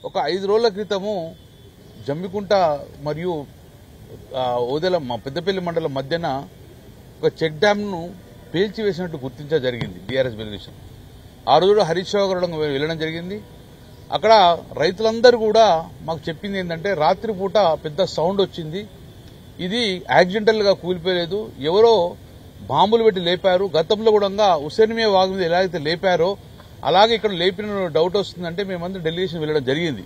ఒక 5 రోజుల క్రితము జమ్మికుంట మరియు ఓదెల పెద్దపల్లి మండలం మధ్యన ఒక చెక్ డ్యాంను పేల్చివేసినట్టు గుర్తించడం జరిగింది బీఆర్ఎస్ డెలిగేషన్. ఆ రోజు హరీష్ రావు గారు వెళ్ళడం జరిగింది. అక్కడ రైతులందరూ కూడా మాకు చెప్పింది ఏంటంటే రాత్రిపూట పెద్ద సౌండ్ వచ్చింది, ఇది యాక్సిడెంటల్ గా కూలిపోలేదు, ఎవరో బాంబులు పెట్టి లేపారు. గతంలో కూడా హుస్సేన్మియా వాగు మీద ఎలా అయితే లేపారో అలాగే ఇక్కడ లేపిన డౌట్ వస్తుందంటే మేమందరం డెలిగేషన్ వెళ్ళడం జరిగింది.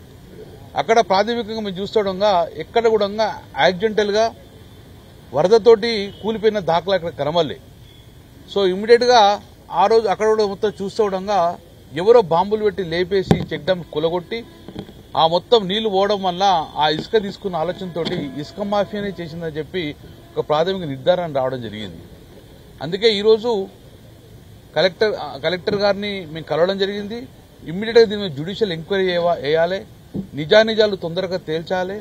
అక్కడ ప్రాథమికంగా మేము చూస్తుండగా ఎక్కడ కూడా యాక్సిడెంటల్ గా వరదతోటి కూలిపోయిన దాఖలా అక్కడ కనమల్లే. సో ఇమ్మీడియట్ గా ఆ రోజు అక్కడ కూడా మొత్తం చూస్తుండగా ఎవరో బాంబులు పెట్టి లేపేసి చెక్ డ్యామ్ కూలగొట్టి ఆ మొత్తం నీళ్లు పోవడం వల్ల ఆ ఇసుక తీసుకున్న ఆలోచనతోటి ఇసుక మాఫియానే చేసిందని చెప్పి ఒక ప్రాథమిక నిర్ధారణ రావడం జరిగింది. అందుకే ఈరోజు కలెక్టర్ గారిని మేము కలవడం జరిగింది. ఇమ్మీడియట్ గా దీని జ్యుడిషియల్ ఎంక్వైరీ వేయాలి, నిజానిజాలు తొందరగా తేల్చాలి,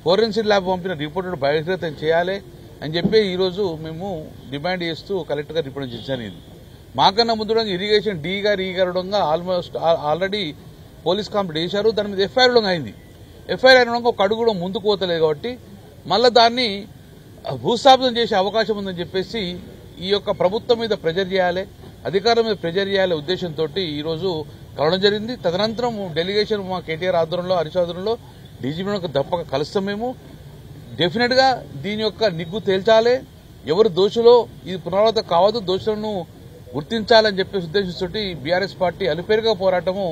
ఫోరెన్సిక్ ల్యాబ్ పంపిన రిపోర్టు బహిర్గతం చేయాలి అని చెప్పి ఈరోజు మేము డిమాండ్ చేస్తూ కలెక్టర్ గారు రిపోర్ట్ జరిగింది. మాకన్నా ముందు ఇరిగేషన్ డీ గారు ఆల్మోస్ట్ ఆల్రెడీ పోలీస్ కంప్లైంట్ చేశారు. దాని మీద ఎఫ్ఐఆర్ అయింది. ఎఫ్ఐఆర్ అయిన ఒక అడుగు కూడా ముందుకు పోతలేదు కాబట్టి మళ్ళీ దాన్ని భూస్థాపితం చేసే అవకాశం ఉందని చెప్పేసి ఈ యొక్క ప్రభుత్వం మీద ప్రెజర్ చేయాలి, అధికారుల మీద ప్రెజర్ చేయాలే ఉద్దేశంతో ఈరోజు కలవడం జరిగింది. తదనంతరం డెలిగేషన్ మా కేటీఆర్ ఆధ్వర్యంలో హరీష్ ఆధ్వర్యంలో డీజీపీ తప్పక కలుస్తాం. మేము డెఫినెట్ గా దీని యొక్క నిగ్గు తేల్చాలి, ఎవరు దోషులో ఇది పునరావృతం కావద్దు, దోషులను గుర్తించాలని చెప్పేసి ఉద్దేశంతో బీఆర్ఎస్ పార్టీ అలుపేరుగా పోరాటము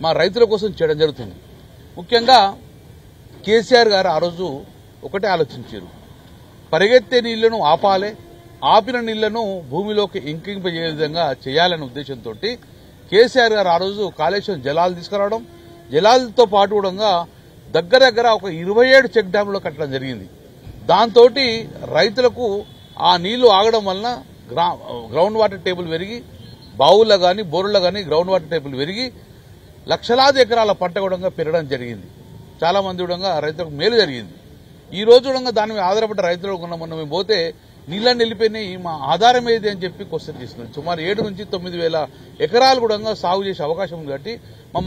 మా రైతుల కోసం చేయడం జరుగుతుంది. ముఖ్యంగా కేసీఆర్ గారు ఆ రోజు ఒకటే ఆలోచించారు, పరిగెత్తే నీళ్లను ఆపాలి, ఆపిన నీళ్లను భూమిలోకి ఇంకింపజే విధంగా చేయాలనే ఉద్దేశంతో కేసీఆర్ గారు ఆ రోజు కాళేశ్వరం జలాలు తీసుకురావడం, జలాలతో పాటు కూడా దగ్గర ఒక 27 చెక్ డ్యాంలు కట్టడం జరిగింది. దాంతో రైతులకు ఆ నీళ్లు ఆగడం వలన గ్రౌండ్ వాటర్ టేబుల్ పెరిగి బావుల్లో గాని బోరుల్లో గాని గ్రౌండ్ వాటర్ టేబుల్ పెరిగి లక్షలాది ఎకరాల పంట కూడా పెరగడం జరిగింది. చాలా మంది కూడా రైతులకు మేలు జరిగింది. ఈ రోజు కూడా దాని మీద ఆధారపడ్డ రైతులు మొన్న మేము పోతే నీళ్ళని వెళ్ళిపోయినాయి, మా ఆధారం ఏది అని చెప్పి క్వశ్చన్ చేస్తున్నారు. సుమారు 7 నుంచి 9,000 ఎకరాలు కూడా సాగు చేసే అవకాశం ఉంది. కాబట్టి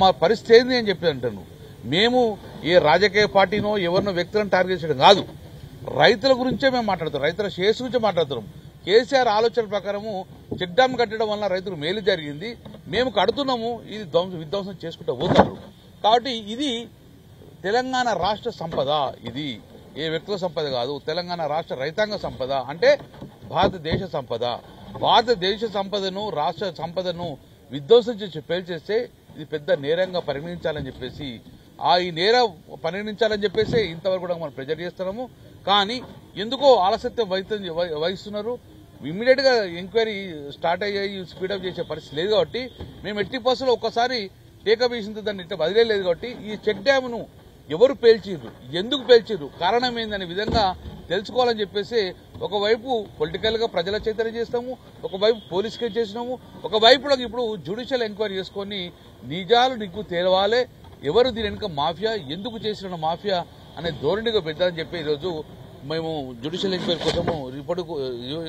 మా పరిస్థితి ఏంది అని చెప్పి అంటాను. మేము ఏ రాజకీయ పార్టీనో ఎవరినో వ్యక్తులను టార్గెట్ చేయడం కాదు, రైతుల గురించే మేము మాట్లాడుతున్నాం, రైతుల శ్రేయస్ గురించే మాట్లాడుతున్నాం. కేసీఆర్ ఆలోచన ప్రకారము చెక్ డ్యామ్ కట్టడం వల్ల రైతులకు మేలు జరిగింది, మేము కడుతున్నాము, ఇది విధ్వంసం చేసుకుంటూ పోతారు. కాబట్టి ఇది తెలంగాణ రాష్ట్ర సంపద, ఇది ఏ వ్యక్తుల సంపద కాదు, తెలంగాణ రాష్ట్ర రైతాంగ సంపద, అంటే భారతదేశ సంపద. భారతదేశ సంపదను రాష్ట్ర సంపదను విధ్వంసం చేసి పేల్చేస్తే ఇది పెద్ద నేరంగా పరిగణించాలని చెప్పేసి ఈ నేరం పరిగణించాలని చెప్పేసి ఇంతవరకు కూడా మనం ప్రెజర్ చేస్తున్నాము. కానీ ఎందుకో ఆలస్యత్వం వహిస్తున్నారు. ఇమ్మీడియట్ గా ఎంక్వైరీ స్టార్ట్ అయ్యి స్పీడప్ చేసే పరిస్థితి లేదు. కాబట్టి మేము ఎట్టి బస్సులో ఒక్కసారి టేకప్ చేసిన దాన్ని ఇట్లా వదిలేదు. కాబట్టి ఈ చెక్ డ్యామ్ను ఎవరు పేల్చిర్రు, ఎందుకు పేల్చిర్రు, కారణం ఏందనే విధంగా తెలుసుకోవాలని చెప్పేసి ఒకవైపు పొలిటికల్ గా ప్రజల చైతన్యం చేస్తాము, ఒకవైపు పోలీస్ కేసు చేసినాము, ఒకవైపు ఇప్పుడు జ్యుడిషియల్ ఎంక్వైరీ చేసుకుని నిగ్గు తేలవాలి, ఎవరు దీని వెనుక మాఫియా, ఎందుకు చేసిన మాఫియా అనే ధోరణిగా పెట్టాలని చెప్పి ఈరోజు మేము జ్యుడిషియల్ ఎంక్వైరీ కోసము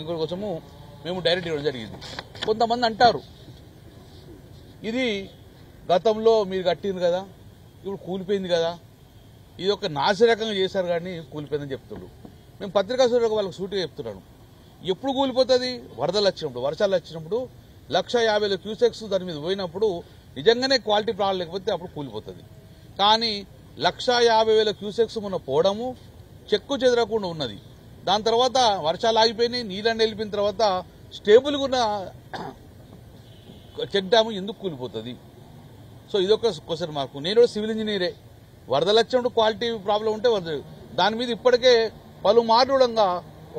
ఎంక్వైరీ కోసము మేము డైరెక్ట్ ఇవ్వడం జరిగింది. కొంతమంది అంటారు ఇది గతంలో మీరు కట్టింది కదా, ఇప్పుడు కూలిపోయింది కదా, ఇది ఒక నాసిరకంగా చేశారు కానీ కూలిపోయిందని చెప్తున్నారు. మేము పత్రికా సూర్యులకు వాళ్ళకి సూటిగా చెప్తున్నాను, ఎప్పుడు కూలిపోతుంది, వరదలు వచ్చినప్పుడు, వర్షాలు వచ్చినప్పుడు 150,000 క్యూసెక్స్ దాని మీద పోయినప్పుడు నిజంగానే క్వాలిటీ ప్రాబ్లం లేకపోతే అప్పుడు కూలిపోతుంది. కానీ 150,000 క్యూసెక్స్ మొన్న పోవడము చెక్కు చెదరకుండా ఉన్నది. దాని తర్వాత వర్షాలు ఆగిపోయినాయి, నీళ్ళని వెళ్ళిపోయిన తర్వాత స్టేబుల్గా ఉన్న చెక్ డ్యామ్ ఎందుకు కూలిపోతుంది? సో ఇదొక క్వశ్చన్ మార్కు. నేను సివిల్ ఇంజనీరే, వరదలు వచ్చినప్పుడు క్వాలిటీ ప్రాబ్లం ఉంటే దాని మీద ఇప్పటికే పలుమార్లు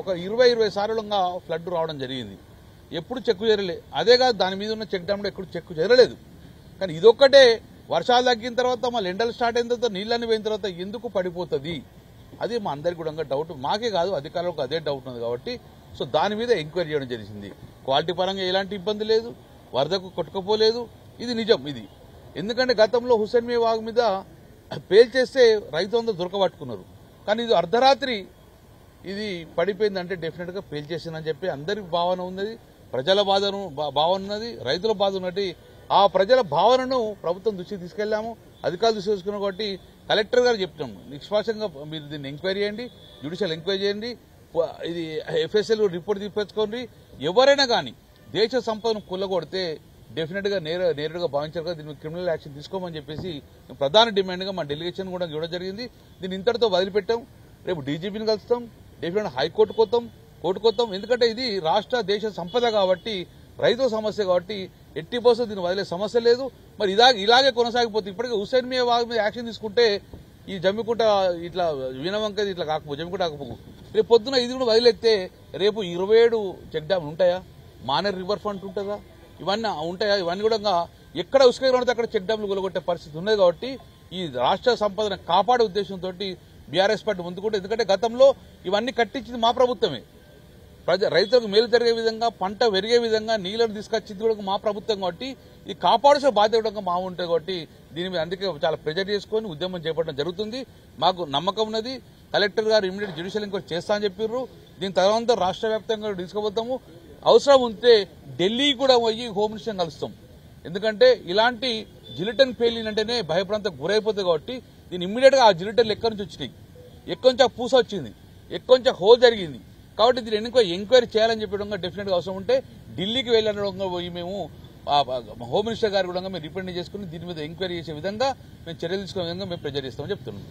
ఒక 20 సార్లుగా ఫ్లడ్ రావడం జరిగింది, ఎప్పుడు చెక్కు చేరలే. అదే కాదు దాని మీద ఉన్న చెక్ డ్యామ్ ఎప్పుడు చెక్కు చేరలేదు. కానీ ఇదొక్కటే వర్షాలు తగ్గిన తర్వాత మళ్ళీ ఎండలు స్టార్ట్ అయిన తర్వాత నీళ్ళని పోయిన తర్వాత ఎందుకు పడిపోతుంది, అది మా అందరికి కూడా డౌట్, మాకే కాదు అధికారులకు అదే డౌట్ ఉంది. కాబట్టి సో దాని మీద ఎంక్వైరీ చేయడం జరిగింది. క్వాలిటీ పరంగా ఎలాంటి ఇబ్బంది లేదు, వరదకు కొట్టుకపోలేదు, ఇది నిజం. ఇది ఎందుకంటే గతంలో హుస్సేన్మియా వాగు మీద పేల్చేస్తే రైతులందరూ దొరకబట్టుకున్నారు. కానీ ఇది అర్ధరాత్రి ఇది పడిపోయిందంటే డెఫినెట్ గా పేల్చేసిందని చెప్పి అందరికి భావన ఉన్నది, ప్రజల భావన ఉన్నది, రైతుల బాధ ఉన్నది. ఆ ప్రజల భావనను ప్రభుత్వం దృష్టికి తీసుకెళ్లాము. అధికారులు తీసుకొచ్చుకున్నాం కాబట్టి కలెక్టర్ గారు చెప్తాం నిష్పాక్షంగా మీరు దీన్ని ఎంక్వైరీ చేయండి, జ్యుడిషియల్ ఎంక్వైరీ చేయండి, ఇది ఎఫ్ఎస్ఎల్ రిపోర్ట్ తీసుకోండి. ఎవరైనా కానీ దేశ సంపదను కొల్లగొడితే డెఫినెట్ గా నేరుగా భావించారు కదా, దీన్ని క్రిమినల్ యాక్షన్ తీసుకోమని చెప్పేసి ప్రధాన డిమాండ్ గా మా డెలిగేషన్ కూడా ఇవ్వడం జరిగింది. దీన్ని ఇంతటితో వదిలిపెట్టాం. రేపు డీజీపీని కలుస్తాం, డెఫినెట్ హైకోర్టుకు పోతాం, కోర్టుకు పోతాం. ఎందుకంటే ఇది రాష్ట్ర దేశ సంపద కాబట్టి, రైతుల సమస్య కాబట్టి ఎట్టి పోసం దీన్ని వదిలే సమస్య లేదు. మరి ఇలాగే కొనసాగిపోతుంది. ఇప్పటికే హుస్సేన్ మీద వాగ్ మీద యాక్షన్ తీసుకుంటే ఈ జమ్మికుంట ఇట్లా వినవంక ఇట్లా కాకపో జమ్మికుంట కాకపో రేపు పొద్దున ఇది కూడా వదిలేస్తే రేపు 27 చెక్ డ్యామ్లు ఉంటాయా, మానేర్ రివర్ ఫ్రంట్ ఉంటుందా, ఇవన్నీ ఉంటాయా? ఇవన్నీ కూడా ఎక్కడ ఉసుక ఉంటే అక్కడ చెక్ డ్యామ్లు కొలగొట్టే పరిస్థితి ఉన్నది. కాబట్టి ఈ రాష్ట్ర సంపదను కాపాడే ఉద్దేశంతో బీఆర్ఎస్ పార్టీ ముందుకుంటే, ఎందుకంటే గతంలో ఇవన్నీ కట్టించింది మా ప్రభుత్వమే. రైతులకు మేలు జరిగే విధంగా, పంట పెరిగే విధంగా నీళ్లను తీసుకొచ్చింది కూడా మా ప్రభుత్వం. కాబట్టి ఇది కాపాడాల్సిన బాధ్యత కూడా మా ఉంటుంది. కాబట్టి దీని మీద అందుకే చాలా ప్రెజర్ చేసుకుని ఉద్యమం చేపట్టడం జరుగుతుంది. మాకు నమ్మకం ఉన్నది. కలెక్టర్ గారు ఇమీడియట్ జ్యుడిషియల్ ఎంక్వైరీ చేస్తా అని చెప్పారు. దీని తర్వాత రాష్ట్ర వ్యాప్తంగా తీసుకుపోతాము. అవసరం ఉంటే ఢిల్లీ కూడా పోయి హోమ్ మినిస్టర్ కలుస్తాం. ఎందుకంటే ఇలాంటి జిలిటన్ పేలింగ్ అంటేనే భయప్రాంతం గురైపోతుంది. కాబట్టి దీన్ని ఇమ్మీడియట్ గా ఆ జిలిటన్లు ఎక్కడి నుంచి వచ్చినాయి, ఎక్కడి నుంచి ఆ పూస వచ్చింది, ఎక్కడి నుంచి హోల్ జరిగింది. కాబట్టి దీన్ని ఎంక్వైరీ చేయాలని చెప్పడం డెఫినెట్ గా అవసరం ఉంటే ఢిల్లీకి వెళ్ళడంగా పోయి మేము హోమ్ మినిస్టర్ గారు కూడా మేము రిప్రజెంట్ చేసుకుని దీని మీద ఎంక్వైరీ చేసే విధంగా మేము చర్యలు తీసుకునే విధంగా మేము ప్రెజర్ చేస్తామని చెప్తున్నాం.